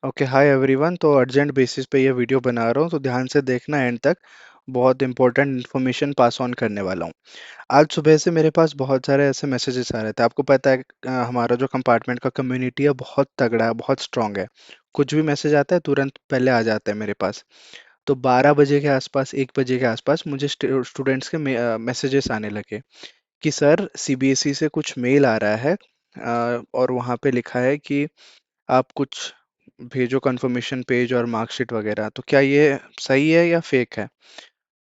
Okay, hi everyone. तो urgent basis पे ये वीडियो बना रहा हूँ, तो ध्यान से देखना एंड तक। बहुत इंपॉर्टेंट इन्फॉर्मेशन पास ऑन करने वाला हूँ। आज सुबह से मेरे पास बहुत सारे ऐसे मैसेजेस आ रहे थे। आपको पता है हमारा जो कंपार्टमेंट का कम्युनिटी है बहुत तगड़ा है, बहुत स्ट्रांग है। कुछ भी मैसेज आता है तुरंत पहले आ जाता है मेरे पास। तो 12 बजे के आसपास, 1 बजे के आसपास मुझे स्टूडेंट्स के मैसेजेस आने लगे कि सर सीबीएसई से कुछ मेल आ रहा है। और वहाँ पे लिखा है कि आप कुछ भेजो, कंफर्मेशन पेज और मार्कशीट वगैरह। तो क्या ये सही है या फेक है?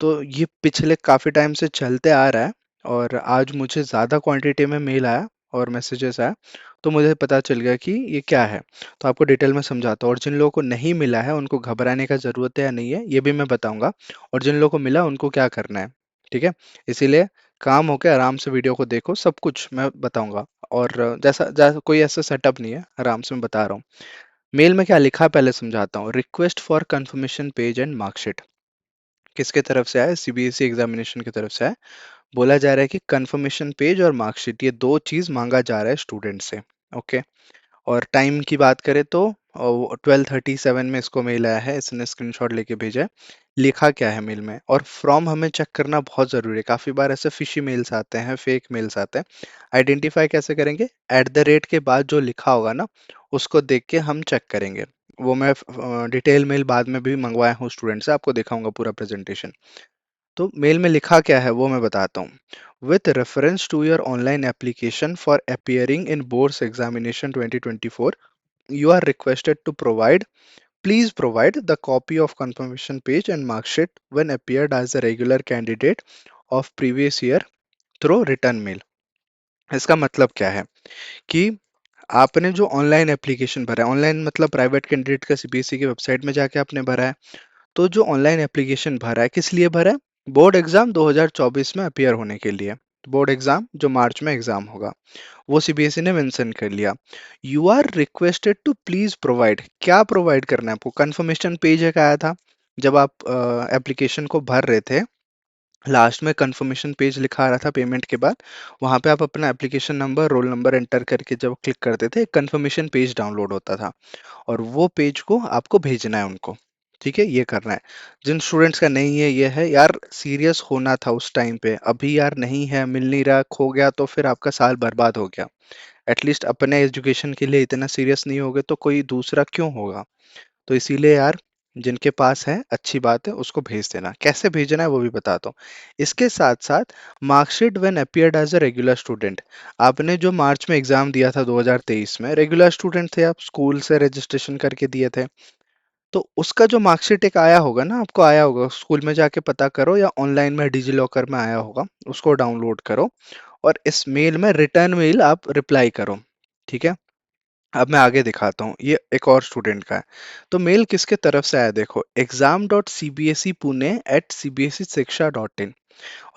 तो ये पिछले काफ़ी टाइम से चलते आ रहा है, और आज मुझे ज़्यादा क्वांटिटी में मेल आया और मैसेजेस आया, तो मुझे पता चल गया कि ये क्या है। तो आपको डिटेल में समझाता हूँ, और जिन लोगों को नहीं मिला है उनको घबराने का ज़रूरत है या नहीं है ये भी मैं बताऊंगा, और जिन लोगों को मिला उनको क्या करना है। ठीक है? इसीलिए काम होके आराम से वीडियो को देखो, सब कुछ मैं बताऊंगा। और जैसा जैसा कोई ऐसा सेटअप नहीं है, आराम से मैं बता रहा हूँ। मेल में क्या लिखा है पहले समझाता हूँ। Request for confirmation page and marksheet किसके तरफ से आया? सीबीएसई एग्जामिनेशन की तरफ से है। बोला जा रहा है कि कंफर्मेशन पेज और मार्कशीट, ये दो चीज मांगा जा रहा है स्टूडेंट से। ओके। और टाइम की बात करें तो 12:37 में इसको मेल आया है, इसने स्क्रीनशॉट लेके भेजा है। लिखा क्या है मेल में, और फ्रॉम हमें चेक करना बहुत ज़रूरी है। काफ़ी बार ऐसे फिशी मेल्स आते हैं, फेक मेल्स आते हैं। आइडेंटिफाई कैसे करेंगे? एट द रेट के बाद जो लिखा होगा ना, उसको देख के हम चेक करेंगे। वो मैं डिटेल मेल बाद में भी मंगवाया हूँ स्टूडेंट से, आपको दिखाऊंगा पूरा प्रेजेंटेशन। तो मेल में लिखा क्या है वो मैं बताता हूँ। With reference to your online application for appearing in boards examination 2024, you are requested to please provide the copy of confirmation page and mark sheet when appeared as a regular candidate of previous year through return mail। इसका मतलब क्या है कि आपने जो online application भरा है, online मतलब प्राइवेट कैंडिडेट का सीबीएसई की वेबसाइट में जाके आपने भरा है। तो जो ऑनलाइन एप्लीकेशन भरा है किस लिए भरा है? बोर्ड एग्जाम 2024 में अपियर होने के लिए। बोर्ड एग्जाम जो मार्च में एग्जाम होगा, वो सीबीएसई ने मेंशन कर लिया। You are requested to please provide, क्या प्रोवाइड करना है आपको? कंफर्मेशन पेज एक आया था जब आप एप्लीकेशन को भर रहे थे। लास्ट में कंफर्मेशन पेज लिखा आ रहा था पेमेंट के बाद। वहां पे आप अपना application number, roll number enter करके जब क्लिक करते थे, कंफर्मेशन पेज डाउनलोड होता था, और वो पेज को आपको भेजना है उनको। ठीक है, ये करना है। जिन स्टूडेंट्स का नहीं है, ये है यार, सीरियस होना था उस टाइम पे। अभी यार नहीं है, मिल नहीं रहा, खो गया, तो फिर आपका साल बर्बाद हो गया। एटलीस्ट अपने एजुकेशन के लिए इतना सीरियस नहीं होगे तो कोई दूसरा क्यों होगा? तो इसीलिए यार, जिनके पास है अच्छी बात है, उसको भेज देना। कैसे भेजना है वो भी बताता हूँ। इसके साथ साथ marksheet when appeared as a regular student. आपने जो मार्च में एग्जाम दिया था 2023 में, रेगुलर स्टूडेंट थे आप, स्कूल से रजिस्ट्रेशन करके दिए थे। तो उसका जो मार्कशीट एक आया होगा ना, आपको आया होगा, स्कूल में जाके पता करो या ऑनलाइन में डिजी लॉकर में आया होगा, उसको डाउनलोड करो, और इस मेल में रिटर्न मेल आप रिप्लाई करो। ठीक है? अब मैं आगे दिखाता हूँ, ये एक और स्टूडेंट का है। तो मेल किसके तरफ से आया देखो, exam.cbse.pune@cbseशिक्षा.in।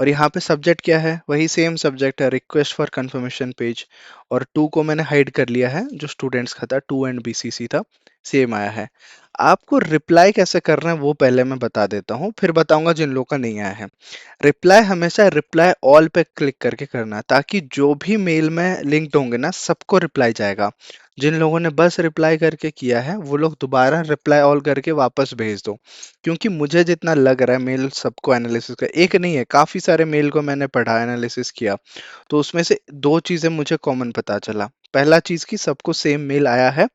और यहाँ पे सब्जेक्ट क्या है? वही सेम सब्जेक्ट है, रिक्वेस्ट फॉर कंफर्मेशन पेज। और टू को मैंने हाइड कर लिया है, जो स्टूडेंट्स का था, टू एंड बीसीसी था, सेम आया है। आपको रिप्लाई कैसे करना है वो पहले मैं बता देता हूँ, फिर बताऊंगा जिन लोगों का नहीं आया है। रिप्लाई हमेशा रिप्लाई ऑल पे क्लिक करके करना है, ताकि जो भी मेल में लिंक्ड होंगे ना, सबको रिप्लाई जाएगा। जिन लोगों ने बस रिप्लाई करके किया है वो लोग दोबारा रिप्लाई ऑल करके वापस भेज दो। क्योंकि मुझे जितना लग रहा है, मेल सबको एनालिसिस का एक नहीं है, काफी सारे मेल को मैंने पढ़ा, एनालिसिस किया, तो उसमें से दो चीजें मुझे कॉमन पता चला। पहला चीज कि सबको सेम मेल आया है,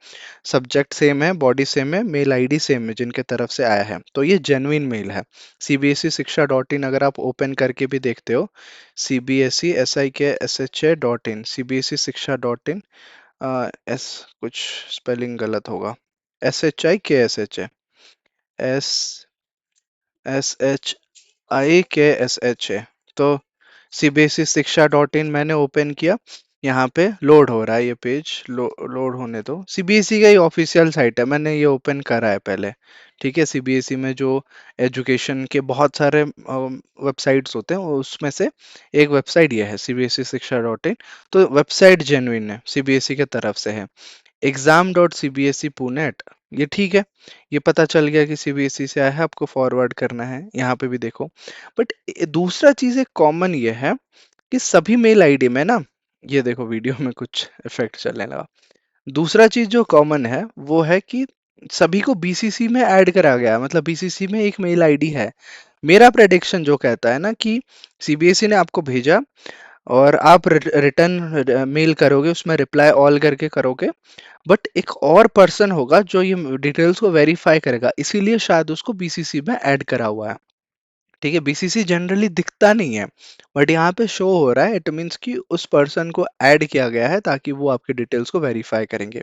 सब्जेक्ट सेम है, बॉडी सेम है, मेल आईडी सेम है जिनके तरफ से आया है, तो ये जेन्युइन मेल है। सीबीएसई शिक्षा डॉट इन अगर आप ओपन करके भी देखते हो, CBSE SIKSHA.in, सीबीएसई शिक्षा डॉट इन, एस कुछ स्पेलिंग गलत होगा, SHIKSHA, SHIKSHA। तो सीबीएसई शिक्षा डॉट इन मैंने ओपन किया, यहाँ पे लोड हो रहा है ये पेज, लोड होने दो। सीबीएसई का ही ऑफिशियल साइट है, मैंने ये ओपन करा है पहले। ठीक है? सीबीएसई में जो एजुकेशन के बहुत सारे वेबसाइट्स होते हैं, उसमें से एक वेबसाइट ये है, सीबीएसई शिक्षा डॉट इन। तो वेबसाइट जेन्युइन है, सीबीएसई के तरफ से है। exam.cbse.pune, ये ठीक है, ये पता चल गया कि सीबीएसई से आया है, आपको फॉरवर्ड करना है, यहाँ पे भी देखो। बट दूसरा चीज एक कॉमन ये है कि सभी मेल आईडी में ना, ये देखो वीडियो में कुछ इफेक्ट चलने लगा। दूसरा चीज जो कॉमन है वो है कि सभी को बीसीसी में ऐड करा गया, मतलब बीसीसी में एक मेल आईडी है। मेरा प्रेडिक्शन जो कहता है ना कि सीबीएसई ने आपको भेजा और आप रिटर्न मेल करोगे, उसमें रिप्लाई ऑल करके करोगे, बट एक और पर्सन होगा जो ये डिटेल्स को वेरीफाई करेगा, इसीलिए शायद उसको बीसीसी में ऐड करा हुआ है। ठीक है, बीसीसी जनरली दिखता नहीं है, बट यहाँ पे शो हो रहा है, इट मीन्स कि उस पर्सन को ऐड किया गया है ताकि वो आपके डिटेल्स को वेरीफाई करेंगे।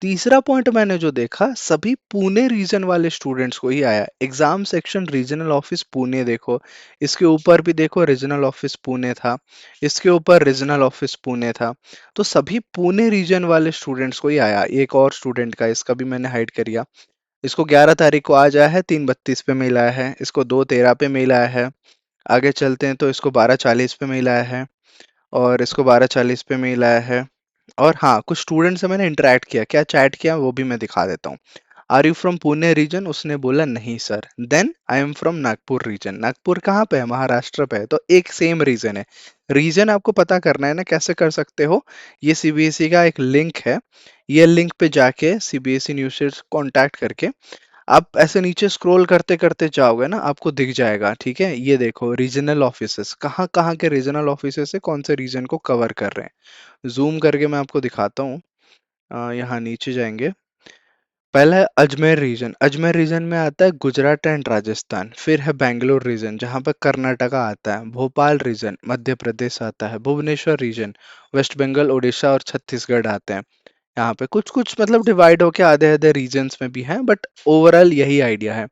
तीसरा पॉइंट मैंने जो देखा, सभी पुणे रीजन वाले स्टूडेंट्स को ही आया। Exam section regional office Pune देखो, इसके ऊपर भी देखो रीजनल ऑफिस पुणे था, इसके ऊपर रीजनल ऑफिस पुणे था। तो सभी पुणे रीजन वाले स्टूडेंट्स को ही आया। एक और स्टूडेंट का, इसका भी मैंने हाइड कर दिया। इसको 11 तारीख को आज आया है, 3:32 पे मेल आया है। इसको 2:13 पे मेल आया है। आगे चलते हैं तो इसको 12:40 पे मेल आया है, और इसको 12:40 पे मेल आया है। और हाँ, कुछ स्टूडेंट से मैंने इंटरेक्ट किया, क्या चैट किया वो भी मैं दिखा देता हूँ। Are you from Pune region, उसने बोला नहीं sir. Then I am from Nagpur region. Nagpur कहाँ पे है? महाराष्ट्र पे है। तो एक सेम रीजन है। रीजन आपको पता करना है ना, कैसे कर सकते हो? ये सीबीएसई का एक लिंक है, ये लिंक पे जाके सीबीएसई न्यूज से कॉन्टैक्ट करके आप ऐसे नीचे स्क्रॉल करते करते जाओगे ना, आपको दिख जाएगा। ठीक है, ये देखो रीजनल ऑफिसेस, कहाँ कहाँ के रीजनल ऑफिसेस है, कौन से रीजन को कवर कर रहे हैं। जूम करके मैं आपको दिखाता हूँ। यहाँ नीचे जाएंगे। पहला है अजमेर रीजन। अजमेर रीजन में आता है गुजरात एंड राजस्थान। फिर है बेंगलोर रीजन, जहाँ पे कर्नाटका आता है। भोपाल रीजन मध्य प्रदेश आता है। भुवनेश्वर रीजन वेस्ट बंगाल, उड़ीसा और छत्तीसगढ़ आते हैं। यहाँ पे कुछ कुछ मतलब डिवाइड होके आधे आधे रीजन्स में भी हैं, बट ओवरऑल यही आइडिया है।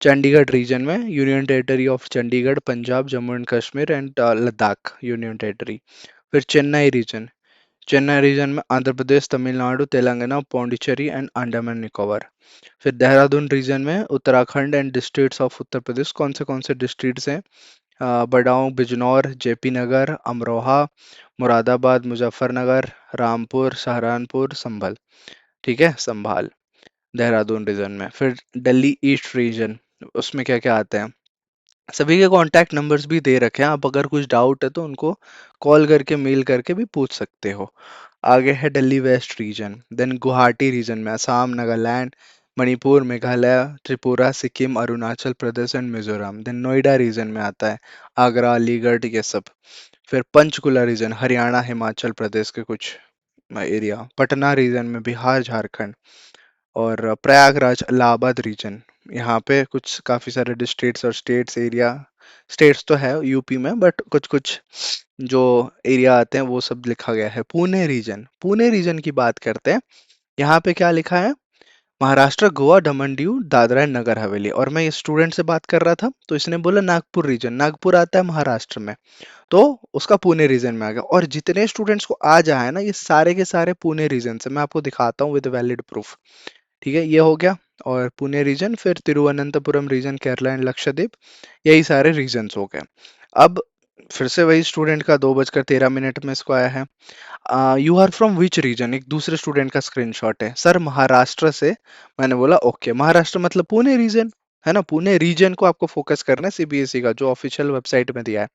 चंडीगढ़ रीजन में union territory of Chandigarh, Punjab, Jammu and Kashmir and Ladakh union territory. फिर चेन्नई रीजन, चेन्नई रीजन में आंध्र प्रदेश, तमिलनाडु, तेलंगाना, पौंडीचेरी एंड अंडमान निकोबार। फिर देहरादून रीजन में Uttarakhand and districts of Uttar Pradesh. कौन से डिस्ट्रिक्ट्स हैं? बड़ाऊं, बिजनौर, जेपी नगर, अमरोहा, मुरादाबाद, मुजफ्फरनगर, रामपुर, सहारनपुर, संभल। ठीक है, संभाल देहरादून रीजन में। फिर दिल्ली ईस्ट रीजन, उसमें क्या क्या आता है? सभी के कांटेक्ट नंबर्स भी दे रखे हैं, आप अगर कुछ डाउट है तो उनको कॉल करके मेल करके भी पूछ सकते हो। आगे है Delhi west region. Then Guwahati region में Assam, Nagaland, Manipur, Meghalaya, Tripura, Sikkim, Arunachal Pradesh and Mizoram. Then Noida region में आता है आगरा, अलीगढ़, ये सब। फिर पंचकुला रीजन, हरियाणा, हिमाचल प्रदेश के कुछ एरिया। पटना रीजन में बिहार, झारखंड। और प्रयागराज, इलाहाबाद रीजन, यहाँ पे कुछ काफी सारे डिस्ट्रिक्ट्स और स्टेट्स एरिया। स्टेट्स तो है यूपी में, बट कुछ कुछ जो एरिया आते हैं वो सब लिखा गया है। पुणे रीजन, पुणे रीजन की बात करते हैं। यहाँ पे क्या लिखा है? महाराष्ट्र, गोवा, दमन दीव, दादरा एंड नगर हवेली। और मैं इस स्टूडेंट से बात कर रहा था तो इसने बोला नागपुर रीजन। नागपुर आता है महाराष्ट्र में, तो उसका पुणे रीजन में आ गया। और जितने स्टूडेंट्स को आ जाए ना, ये सारे के सारे पुणे रीजन से। मैं आपको दिखाता हूँ विद वैलिड प्रूफ। ठीक है, ये हो गया। और पुणे रीजन, फिर तिरुवनंतपुरम रीजन, केरला एंड लक्षद्वीप, यही सारे रीजन्स हो गए। अब फिर से वही स्टूडेंट का 2:13 में इसको आया है। You are from which region, एक दूसरे स्टूडेंट का स्क्रीनशॉट है, सर महाराष्ट्र से। मैंने बोला ओके, महाराष्ट्र मतलब पुणे रीजन है ना, पुणे रीजन को आपको फोकस करना है सीबीएसई का जो ऑफिशियल वेबसाइट में दिया है।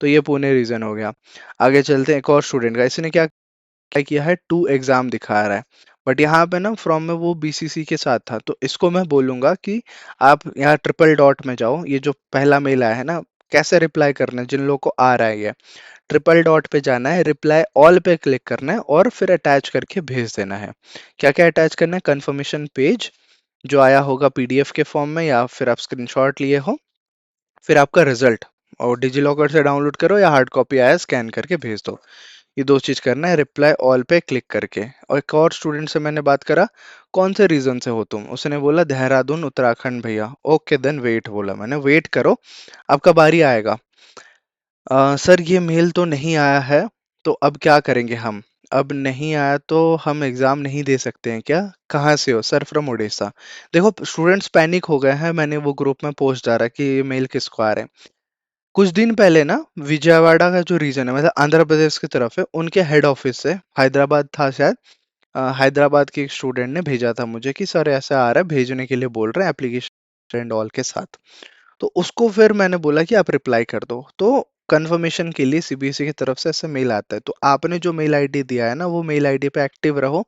तो ये पुणे रीजन हो गया। आगे चलते हैं, एक और स्टूडेंट का, इसने क्या क्या किया है, टू एग्जाम दिखा रहा है, बट यहाँ पे ना फ्रॉम में वो बीसीसी के साथ था। तो इसको मैं बोलूंगा कि आप यहाँ ट्रिपल डॉट में जाओ, ये जो पहला मेल आया है ना, कैसे रिप्लाई करना है जिन लोगों को आ रहा है, ये ट्रिपल डॉट पे जाना है, रिप्लाई ऑल पे क्लिक करना है और फिर अटैच करके भेज देना है। क्या क्या अटैच करना है? कंफर्मेशन पेज जो आया होगा पीडीएफ के फॉर्म में, या फिर आप स्क्रीनशॉट लिए हो, फिर आपका रिजल्ट, और डिजीलॉकर से डाउनलोड करो या हार्ड कॉपी आया स्कैन करके भेज दो। ये दो चीज करना है रिप्लाई ऑल पे क्लिक करके। और एक और स्टूडेंट से मैंने बात करा, कौन से रीजन से हो तुम? उसने बोला देहरादून, उत्तराखंड भैया। ओके देन वेट, बोला मैंने, वेट करो, आपका बारी आएगा। सर ये मेल तो नहीं आया है, तो अब क्या करेंगे हम? अब नहीं आया तो हम एग्जाम नहीं दे सकते हैं क्या? कहाँ से हो? Sir from Orissa. देखो स्टूडेंट्स पैनिक हो गए हैं, मैंने वो ग्रुप में पोस्ट डाला कि ये मेल किसको आ रहे हैं। कुछ दिन पहले ना विजयवाड़ा का जो रीजन है, मतलब आंध्र प्रदेश की तरफ है, उनके हेड ऑफिस से, हैदराबाद था शायद, हैदराबाद के एक स्टूडेंट ने भेजा था मुझे कि सर ऐसा आ रहा है, भेजने के लिए बोल रहे हैं एप्लीकेशन एंड ऑल के साथ। तो उसको फिर मैंने बोला कि आप रिप्लाई कर दो। तो कंफर्मेशन के लिए सीबीएसई की तरफ से ऐसा मेल आता है, तो आपने जो मेल आईडी दिया है ना, वो मेल आईडी पे एक्टिव रहो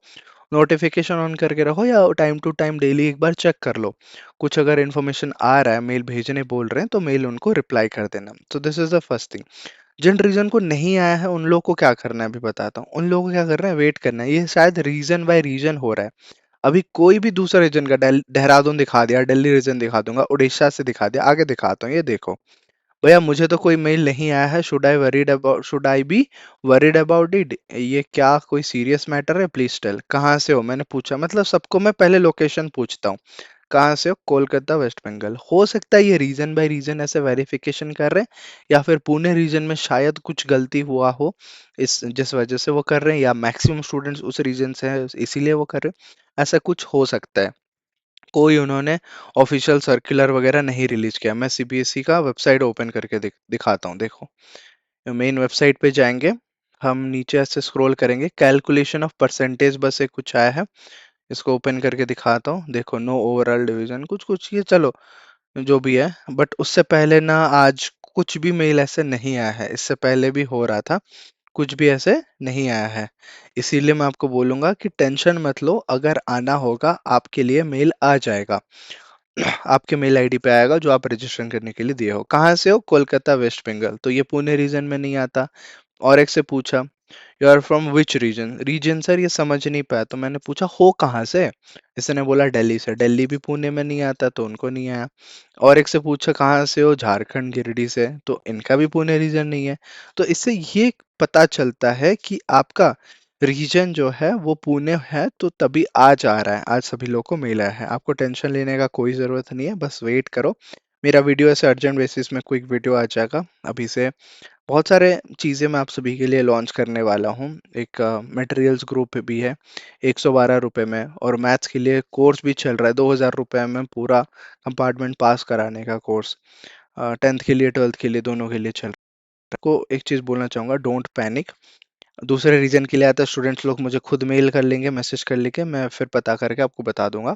नोटिफिकेशन ऑन करके रखो या टाइम टू टाइम डेली एक बार चेक कर लो। कुछ अगर इन्फॉर्मेशन आ रहा है, मेल भेजने बोल रहे हैं, तो मेल उनको रिप्लाई कर देना। तो this is the first thing. जिन रीजन को नहीं आया है उन लोगों को क्या करना है अभी बताता हूँ। उन लोगों को क्या करना है, वेट करना है। ये शायद रीजन बाय रीजन हो रहा है। अभी कोई भी दूसरा रीजन का देहरादून दिखा दिया, दिल्ली रीजन दिखा दूंगा, उड़ीसा से दिखा दिया, आगे दिखाता हूँ, ये देखो। भैया मुझे तो कोई मेल नहीं आया है। Should I be worried about it? ये क्या कोई सीरियस मैटर है? Please tell. कहाँ से हो मैंने पूछा, मतलब सबको मैं पहले लोकेशन पूछता हूँ। कहाँ से हो? कोलकाता, वेस्ट बंगाल। हो सकता है ये रीजन बाय रीजन ऐसे वेरिफिकेशन कर रहे हैं, या फिर पुणे रीजन में शायद कुछ गलती हुआ हो, इस जिस वजह से वो कर रहे हैं, या मैक्सिमम स्टूडेंट्स उस रीजन से हैं इसीलिए वो कर रहे हैं। ऐसा कुछ हो सकता है। कोई उन्होंने ऑफिशियल सर्कुलर वगैरह नहीं रिलीज किया। मैं सीबीएसई का वेबसाइट ओपन करके दिखाता हूँ, देखो। मेन वेबसाइट पे जाएंगे, हम नीचे ऐसे स्क्रॉल करेंगे, कैलकुलेशन ऑफ परसेंटेज बस एक कुछ आया है। इसको ओपन करके दिखाता हूँ, देखो। नो ओवरऑल डिवीजन कुछ कुछ, ये चलो जो भी है। बट उससे पहले ना आज कुछ भी मेल ऐसे नहीं आया है। इससे पहले भी हो रहा था, कुछ भी ऐसे नहीं आया है। इसीलिए मैं आपको बोलूंगा कि टेंशन मत लो, अगर आना होगा आपके लिए मेल आ जाएगा। आपके मेल आईडी पे आएगा जो आप रजिस्ट्रेशन करने के लिए दिए हो। कहाँ से हो? कोलकाता, वेस्ट बंगाल। तो ये पुणे रीजन में नहीं आता। और एक से पूछा, you are from which region? Region sir ये समझ नहीं पाया, तो मैंने पूछा हो कहाँ से? इसने बोला दिल्ली से। दिल्ली भी पुणे में नहीं आता, तो उनको नहीं आया। और एक से पूछा कहाँ से हो? झारखंड, गिरिडीह से। तो इनका भी पुणे रीजन नहीं है। तो इससे ये पता चलता है कि आपका रीजन जो है वो पुणे है, तो तभी आज आ रहा है, आज सभी लोगों को मिला है। आपको टेंशन लेने का कोई ज़रूरत नहीं है, बस वेट करो। मेरा वीडियो ऐसे अर्जेंट बेसिस में क्विक वीडियो आ जाएगा अभी से। बहुत सारे चीज़ें मैं आप सभी के लिए लॉन्च करने वाला हूँ। एक मटेरियल्स ग्रुप भी है 112 रुपये में, और मैथ्स के लिए कोर्स भी चल रहा है 2000 रुपये में, पूरा कंपार्टमेंट पास कराने का कोर्स। 10th के लिए 12th के लिए दोनों के लिए चल रहा है। आपको एक चीज़ बोलना चाहूँगा, डोंट पैनिक। दूसरे रीजन के लिए आता है, स्टूडेंट्स लोग मुझे खुद मेल कर लेंगे, मैसेज कर लेंगे, मैं फिर पता करके आपको बता दूंगा।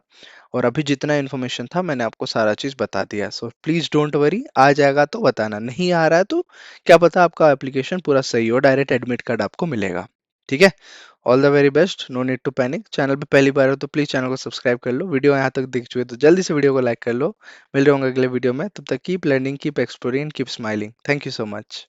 और अभी जितना इन्फॉर्मेशन था मैंने आपको सारा चीज़ बता दिया। सो प्लीज़ डोंट वरी, आ जाएगा तो बताना, नहीं आ रहा है तो क्या पता आपका एप्लीकेशन पूरा सही हो, डायरेक्ट एडमिट कार्ड आपको मिलेगा। ठीक है? All the very best, no need to panic. Channel पे पहली बार हो तो प्लीज़ चैनल को सब्सक्राइब कर लो। वीडियो यहाँ तक दिख चुके तो जल्दी से वीडियो को लाइक कर लो। मिल रहे होंगे अगले वीडियो में, तब तक keep learning, keep exploring, keep smiling. Thank you so much.